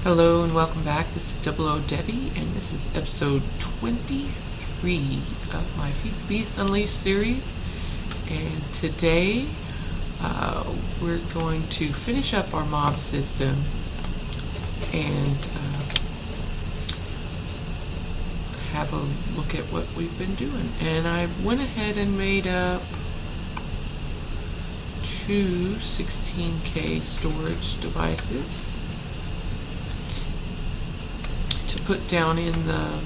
Hello and welcome back. This is 00debbie and this is episode 23 of my FTB Unleashed series. And today we're going to finish up our mob system and have a look at what we've been doing. And I went ahead and made up two 16K storage devices to put down in the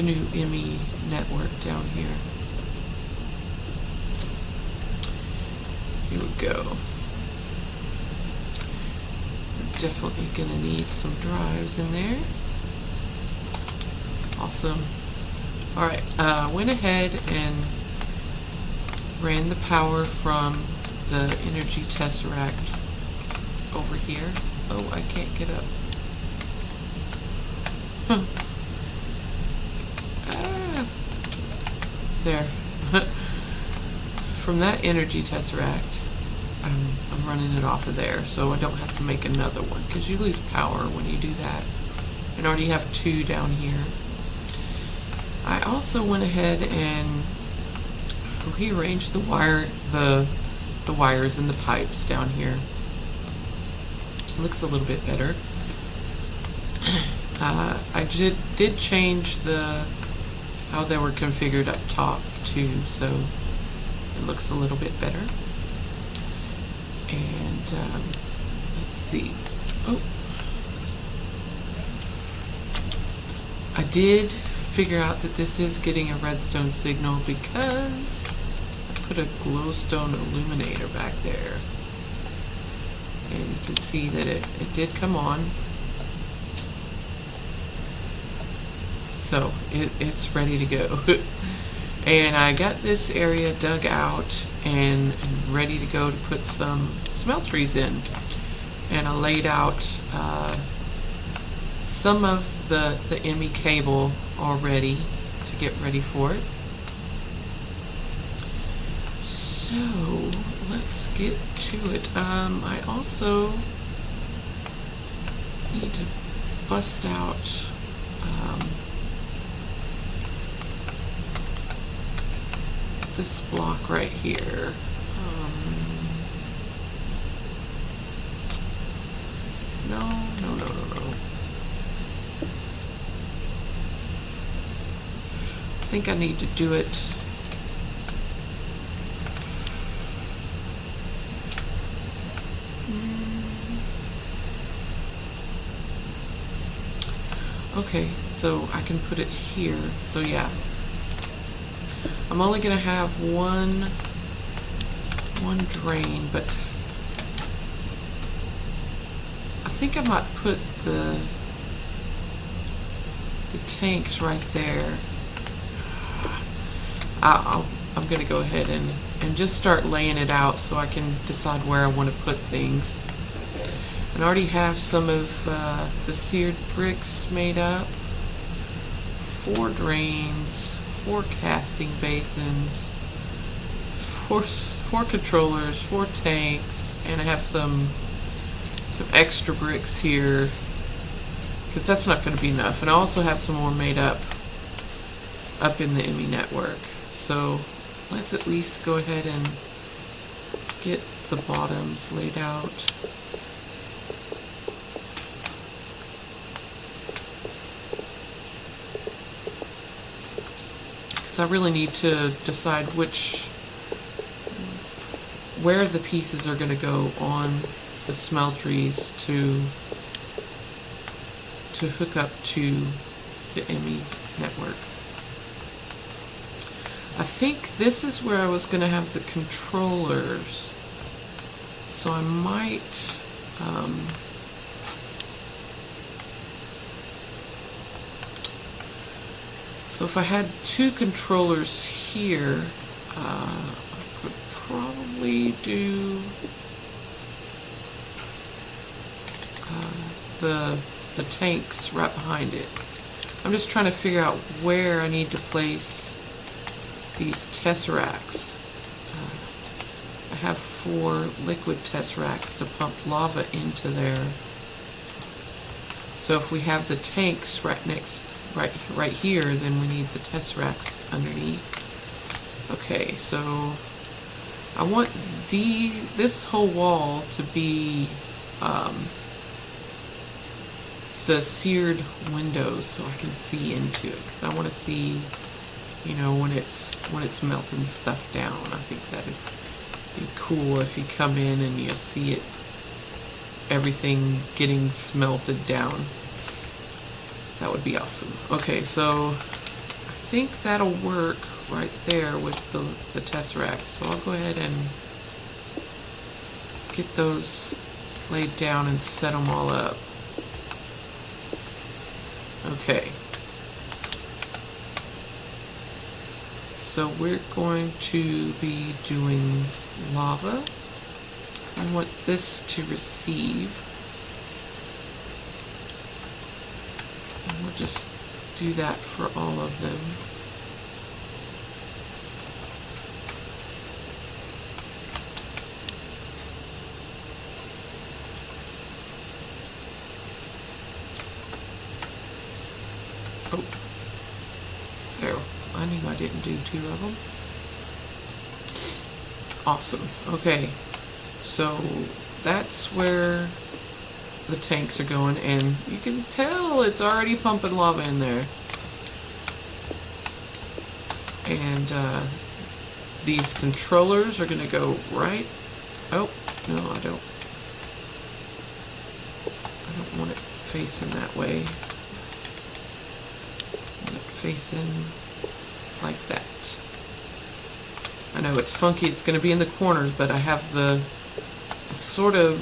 new ME network down here. Here we go. We're definitely gonna need some drives in there. Awesome. Alright, went ahead and ran the power from the energy tesseract over here. Oh, I can't get up. There. From that energy tesseract, I'm running it off of there, so I don't have to make another one, because you lose power when you do that. And I already have two down here. I also went ahead and rearranged the wires and the pipes down here. It looks a little bit better. I did change how they were configured up top too, so it looks a little bit better. And let's see. Oh, I did figure out that this is getting a redstone signal because I put a glowstone illuminator back there, and you can see that it did come on. So it's ready to go. And I got this area dug out and ready to go to put some smelteries in. And I laid out some of the ME cable already to get ready for it. So let's get to it. I also need to bust out this block right here. No. I think I need to do it okay, so I can put it here. So yeah, I'm only gonna have one drain, but I think I might put the tanks right there. I'm gonna go ahead and just start laying it out so I can decide where I want to put things. And I already have some of the seared bricks made up. 4 drains, 4 casting basins, 4 controllers, 4 tanks, and I have some extra bricks here because that's not going to be enough. And I also have some more made up in the ME network. So let's at least go ahead and get the bottoms laid out. I really need to decide where the pieces are going to go on the smelteries to hook up to the ME network. I think this is where I was going to have the controllers, so I might so if I had 2 controllers here, I could probably do the tanks right behind it. I'm just trying to figure out where I need to place these tesseracts. I have 4 liquid tesseracts to pump lava into there. So if we have the tanks right here, then we need the tesseracts underneath. Okay, so I want this whole wall to be the seared windows, so I can see into it, because I want to see, you know, when it's melting stuff down. I think that'd be cool if you come in and you see it, everything getting smelted down. That would be awesome. Okay, so I think that'll work right there with the Tesseract. So I'll go ahead and get those laid down and set them all up. Okay. So we're going to be doing lava. I want this to receive. And we'll just do that for all of them. Oh, there. I knew I didn't do 2 of them. Awesome. Okay, so that's where the tanks are going, and you can tell it's already pumping lava in there. And these controllers are going to go right. Oh, no, I don't want it facing that way. Facing like that. I know it's funky, it's going to be in the corners, but I have I sort of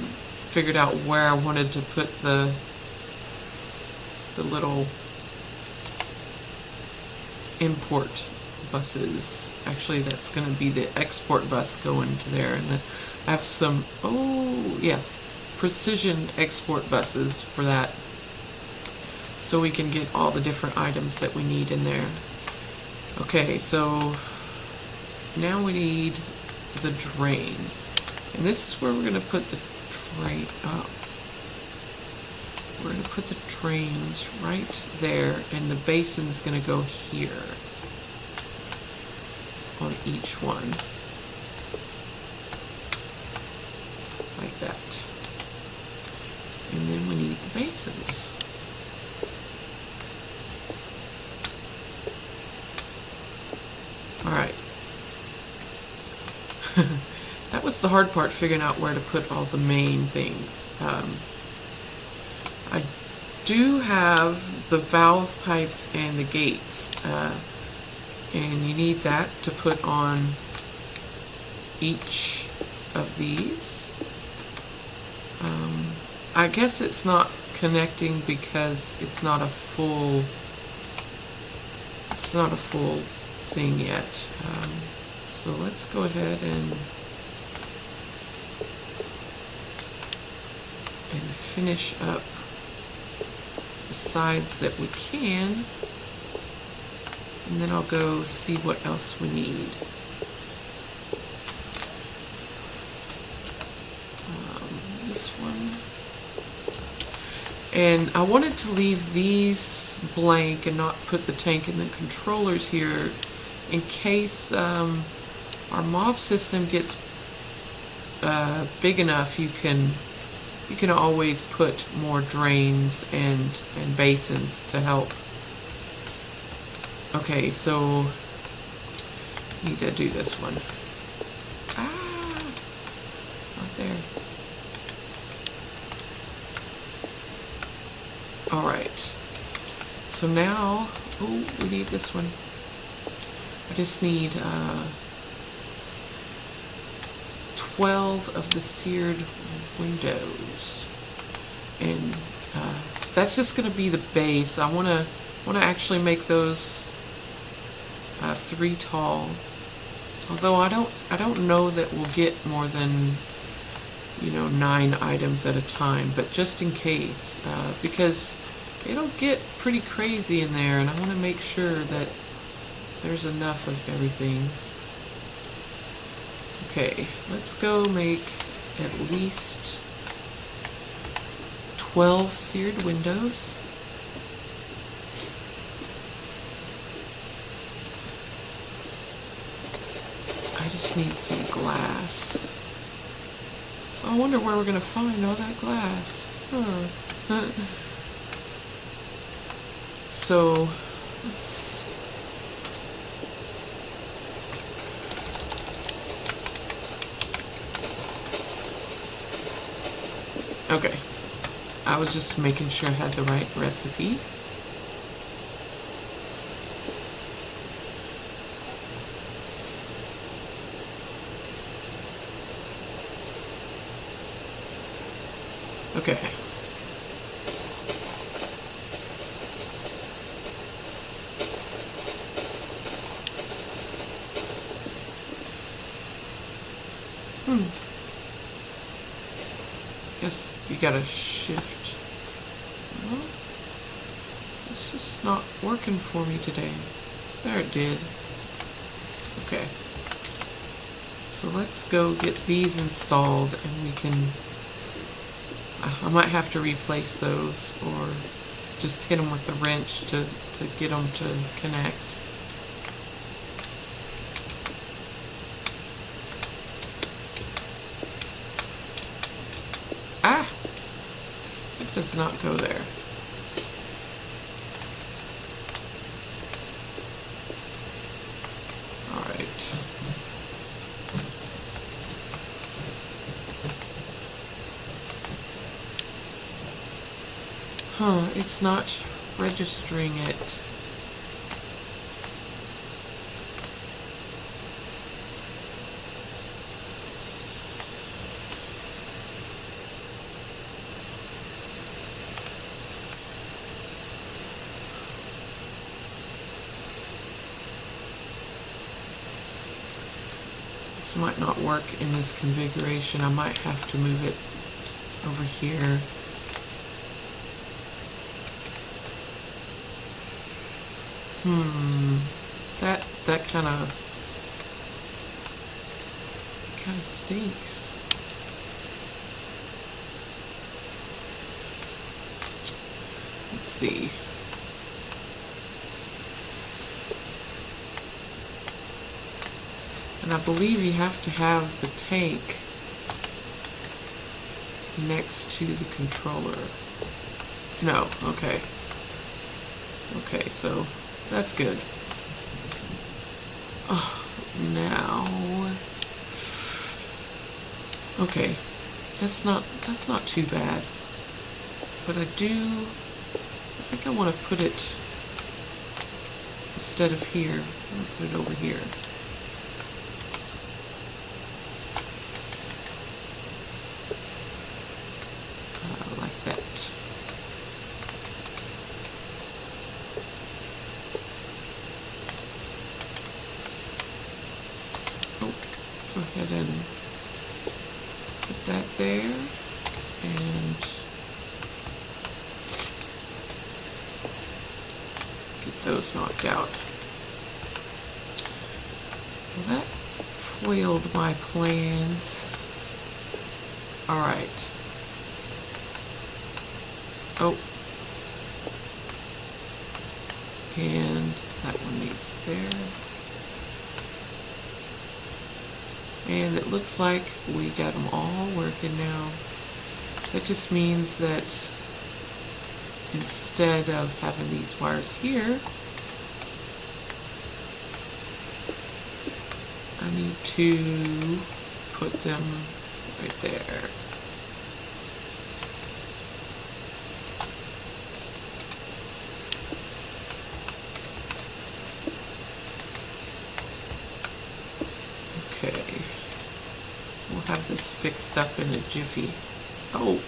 figured out where I wanted to put the little import buses. Actually, that's going to be the export bus going to there, and I have some, oh yeah, precision export buses for that, so we can get all the different items that we need in there. Okay, so now we need the drain. And this is where we're going to put the drain. We're going to put the drains right there, and the basin's going to go here on each one. Like that. And then we need the basins. Alright. That was the hard part, figuring out where to put all the main things. I do have the valve pipes and the gates, and you need that to put on each of these. I guess it's not connecting because it's not a full thing yet. So let's go ahead and finish up the sides that we can, and then I'll go see what else we need. This one. And I wanted to leave these blank and not put the tank and the controllers here in case our mob system gets big enough. You can always put more drains and basins to help. Okay, so need to do this one. Right there. Alright. So now, oh, we need this one. I just need 12 of the seared windows, and that's just going to be the base. I want to actually make those 3 tall. Although I don't know that we'll get more than, you know, 9 items at a time, but just in case, because it'll get pretty crazy in there, and I want to make sure that there's enough of everything. Okay, let's go make at least 12 seared windows. I just need some glass. I wonder where we're gonna find all that glass. Huh. So, let's... Okay. I was just making sure I had the right recipe. Okay. Guess you gotta shift. Well, it's just not working for me today. There it did. Okay. So let's go get these installed and we can... I might have to replace those or just hit them with the wrench to get them to connect. Ah! It does not go there. All right. Huh, it's not registering it. This might not work in this configuration. I might have to move it over here. That kind of stinks. Let's see. And I believe you have to have the tank next to the controller. No, okay. Okay, so that's good. Oh, now. Okay, that's not too bad. But I think I want to put it instead of here. I'm going to put it over here. Like that. Go ahead and put that there and get those knocked out. Well, that foiled my plans. All right. Oh. And that one needs there. And it looks like we got them all working now. That just means that instead of having these wires here, I need to put them right there. Okay. We'll have this fixed up in a jiffy. Oh.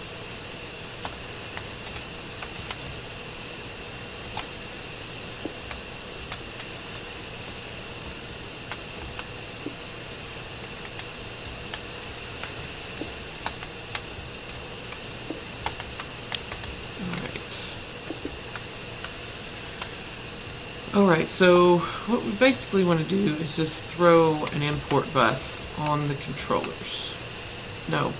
Alright, so what we basically want to do is just throw an import bus on the controllers. No.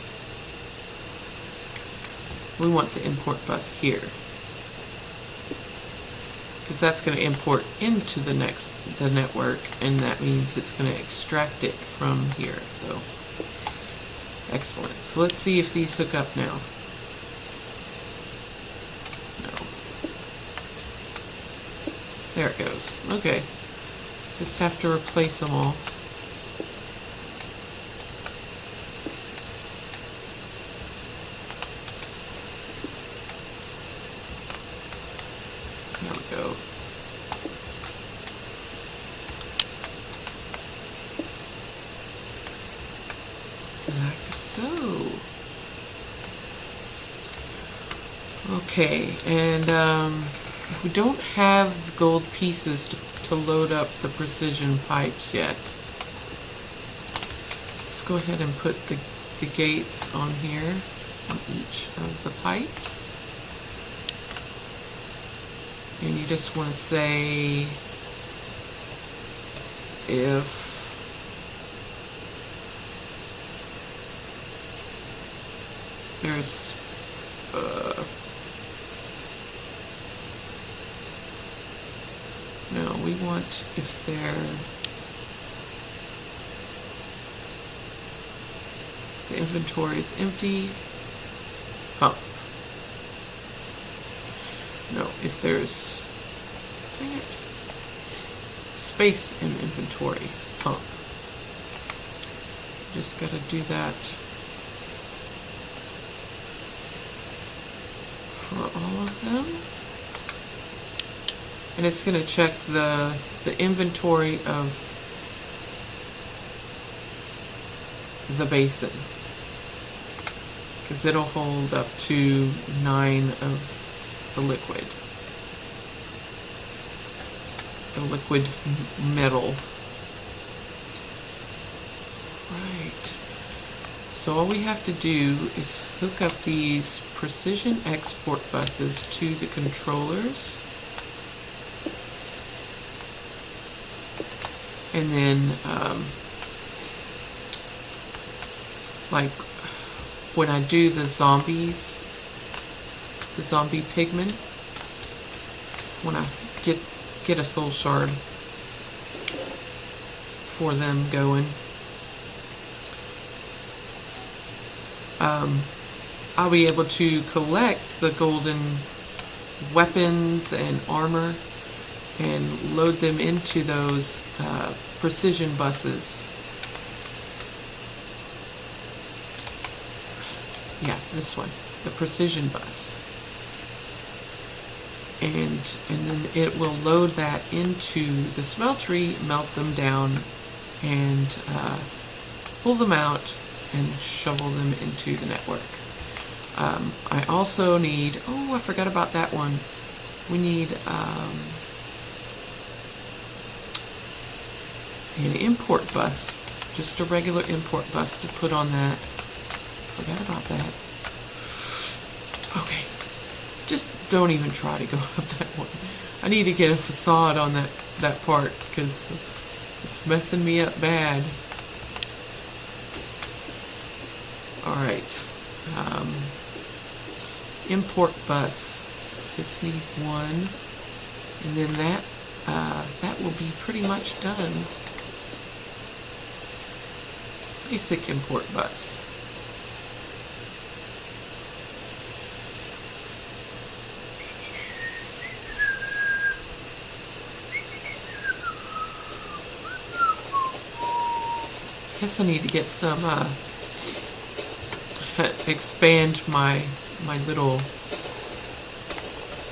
We want the import bus here, because that's going to import into the network, and that means it's going to extract it from here. So excellent. So let's see if these hook up now. No. There it goes. Okay. Just have to replace them all. There we go. Like so. Okay, and we don't have the gold pieces to load up the precision pipes yet. Let's go ahead and put the gates on here, on each of the pipes. And you just want to say if there's no, we want if the inventory is empty, pump. No, if there's, dang it, space in inventory, pump. Just gotta do that for all of them. And it's gonna check the inventory of the basin, because it'll hold up to 9 of the liquid metal. Right. So all we have to do is hook up these precision export buses to the controllers, and then like when I do the zombie pigment, when I get a soul shard for them going, I'll be able to collect the golden weapons and armor and load them into those precision buses. Yeah, this one, the precision bus. And then it will load that into the smeltery, melt them down, and pull them out and shovel them into the network. I also need, oh, I forgot about that one. We need an import bus, just a regular import bus to put on that. Forgot about that. Okay, just don't even try to go up that one. I need to get a facade on that part, because it's messing me up bad. Alright, import bus, just need one, and then that will be pretty much done. Basic import bus. Guess I need to get some expand my little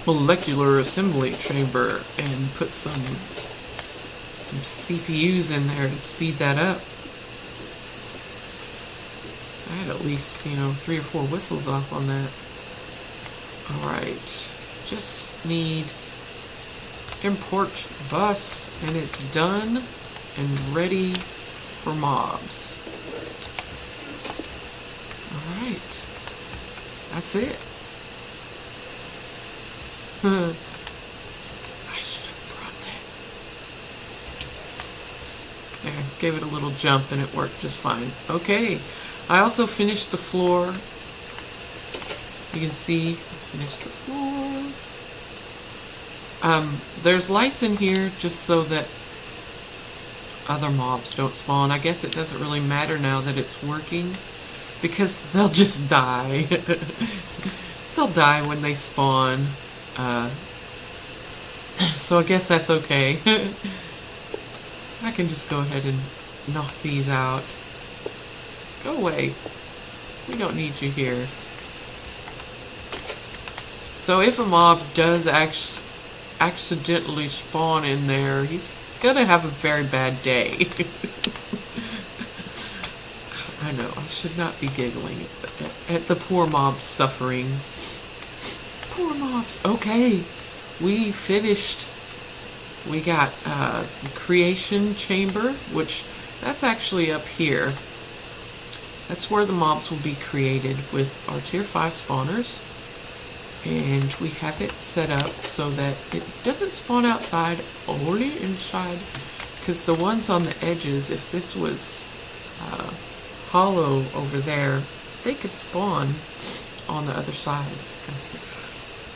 molecular assembly chamber and put some CPUs in there to speed that up. I had at least, 3 or 4 whistles off on that. Alright, just need import bus, and it's done and ready for mobs. Alright, that's it. I should have brought that. There, gave it a little jump and it worked just fine. Okay, I also finished the floor You can see, finish the floor. There's lights in here just so that other mobs don't spawn. I guess it doesn't really matter now that it's working because they'll just die. They'll die when they spawn. So I guess that's okay. I can just go ahead and knock these out. Go away. We don't need you here. So if a mob does accidentally spawn in there, he's gonna have a very bad day. I know, I should not be giggling at the poor mobs suffering. Poor mobs. Okay, we finished. We got the creation chamber, which that's actually up here. That's where the mobs will be created with our tier 5 spawners. And we have it set up so that it doesn't spawn outside, only inside. Because the ones on the edges, if this was hollow over there, they could spawn on the other side.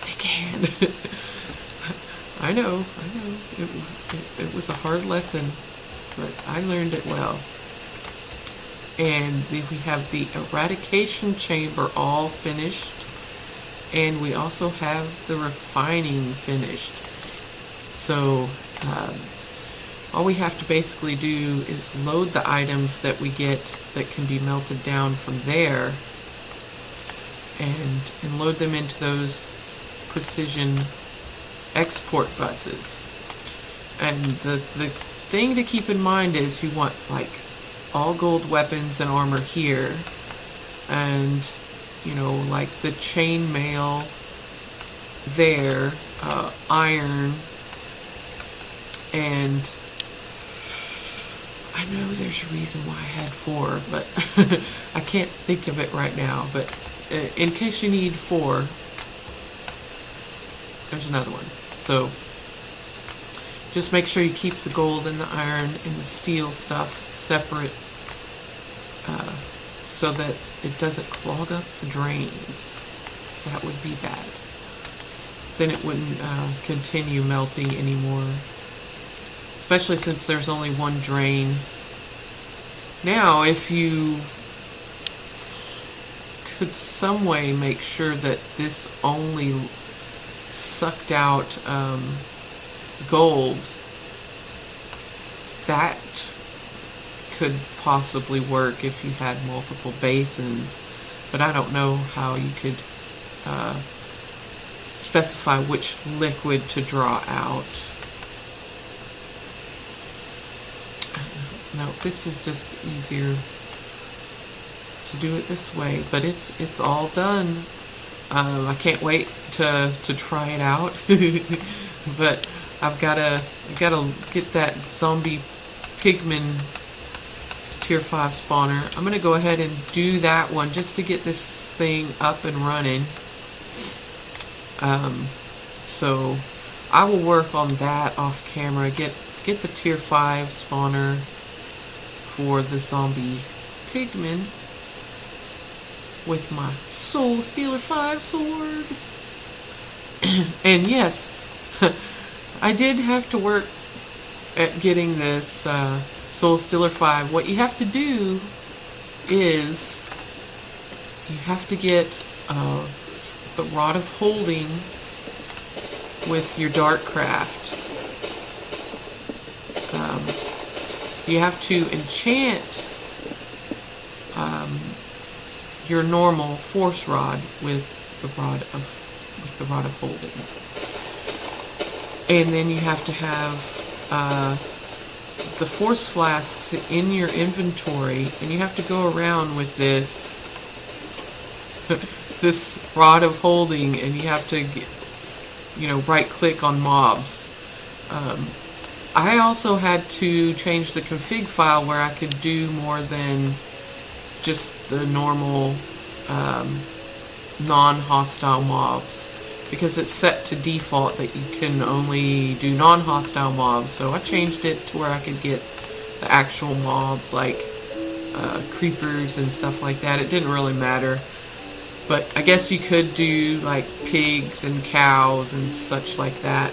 They can. I know. It was a hard lesson, but I learned it well. And we have the eradication chamber all finished. And we also have the refining finished. So all we have to basically do is load the items that we get that can be melted down from there and load them into those precision export buses. And the thing to keep in mind is you want like all gold weapons and armor here, and you know, like the chainmail there, iron, and I know there's a reason why I had 4, but I can't think of it right now. But in case you need 4, there's another one. So just make sure you keep the gold and the iron and the steel stuff separate, so that it doesn't clog up the drains, because that would be bad. Then it wouldn't continue melting anymore, especially since there's only one drain. Now, if you could some way make sure that this only sucked out gold, that could possibly work if you had multiple basins, but I don't know how you could specify which liquid to draw out. No, this is just easier to do it this way, but it's all done. I can't wait to try it out. But I've gotta get that zombie pigman tier 5 spawner. I'm gonna go ahead and do that one just to get this thing up and running. So I will work on that off camera. Get the tier 5 spawner for the zombie pigman with my Soul Stealer 5 sword. And yes, I did have to work at getting this Soul Stealer 5. What you have to do is you have to get the Rod of Holding with your Darkcraft. You have to enchant your normal Force Rod with the Rod of Holding, and then you have to have the Force Flasks in your inventory, and you have to go around with this this Rod of Holding, and you have to get, right click on mobs. I also had to change the config file where I could do more than just the normal non-hostile mobs, because it's set to default that you can only do non-hostile mobs. So I changed it to where I could get the actual mobs like creepers and stuff like that. It didn't really matter. But I guess you could do like pigs and cows and such like that.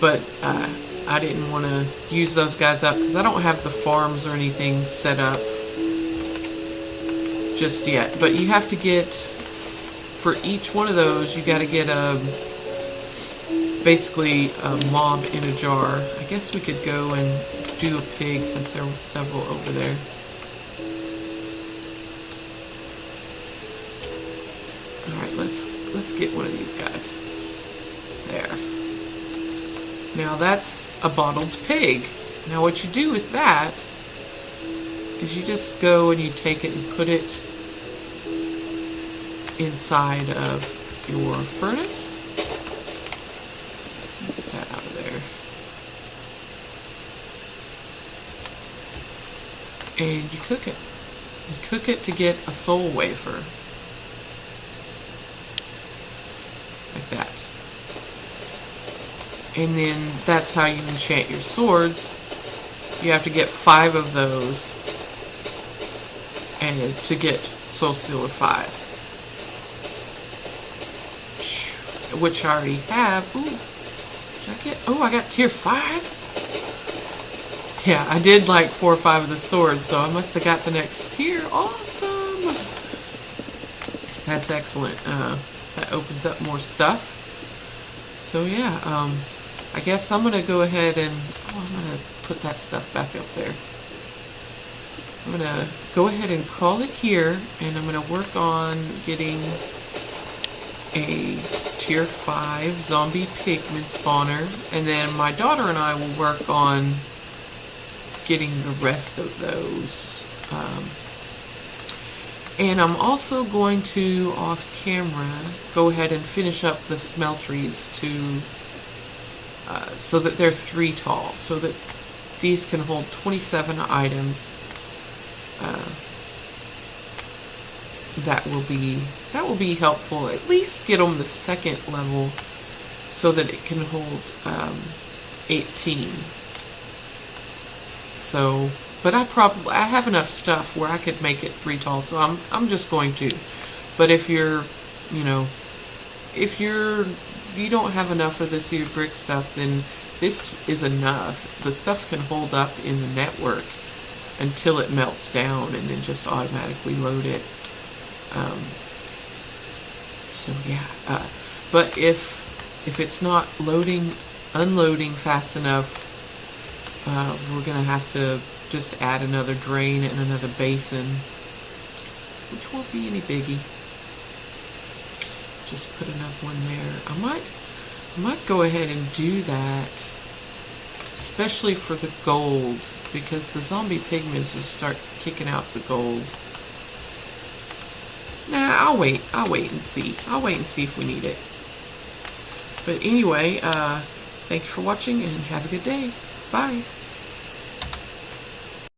But I didn't want to use those guys up because I don't have the farms or anything set up just yet. But you have to get, for each one of those, you got to get basically a mob in a jar. I guess we could go and do a pig since there were several over there. Alright, let's get one of these guys. There. Now that's a bottled pig. Now what you do with that is you just go and you take it and put it inside of your furnace. Get that out of there. And you cook it. You cook it to get a soul wafer. Like that. And then that's how you enchant your swords. You have to get 5 of those and to get Soul Stealer 5. Which I already have. Ooh. Did I get? Oh, I got tier 5? Yeah, I did like 4 or 5 of the swords, so I must have got the next tier. Awesome! That's excellent. That opens up more stuff. So yeah, I guess I'm gonna go ahead and I'm gonna put that stuff back up there. I'm gonna go ahead and call it here, and I'm gonna work on getting a tier 5 zombie pigman spawner, and then my daughter and I will work on getting the rest of those. And I'm also going to, off camera, go ahead and finish up the smelteries to so that they're 3 tall, so that these can hold 27 items. That will be helpful. At least get them the 2nd level so that it can hold 18. So, but I have enough stuff where I could make it 3 tall, so I'm just going to. But if you're, if you don't have enough of this here brick stuff, then this is enough. The stuff can hold up in the network until it melts down and then just automatically load it. So yeah, but if it's not unloading fast enough, we're gonna have to just add another drain and another basin, which won't be any biggie. Just put another one there. I might go ahead and do that, especially for the gold, because the zombie pigments will start kicking out the gold. Nah, I'll wait and see. I'll wait and see if we need it. But anyway, thank you for watching and have a good day. Bye.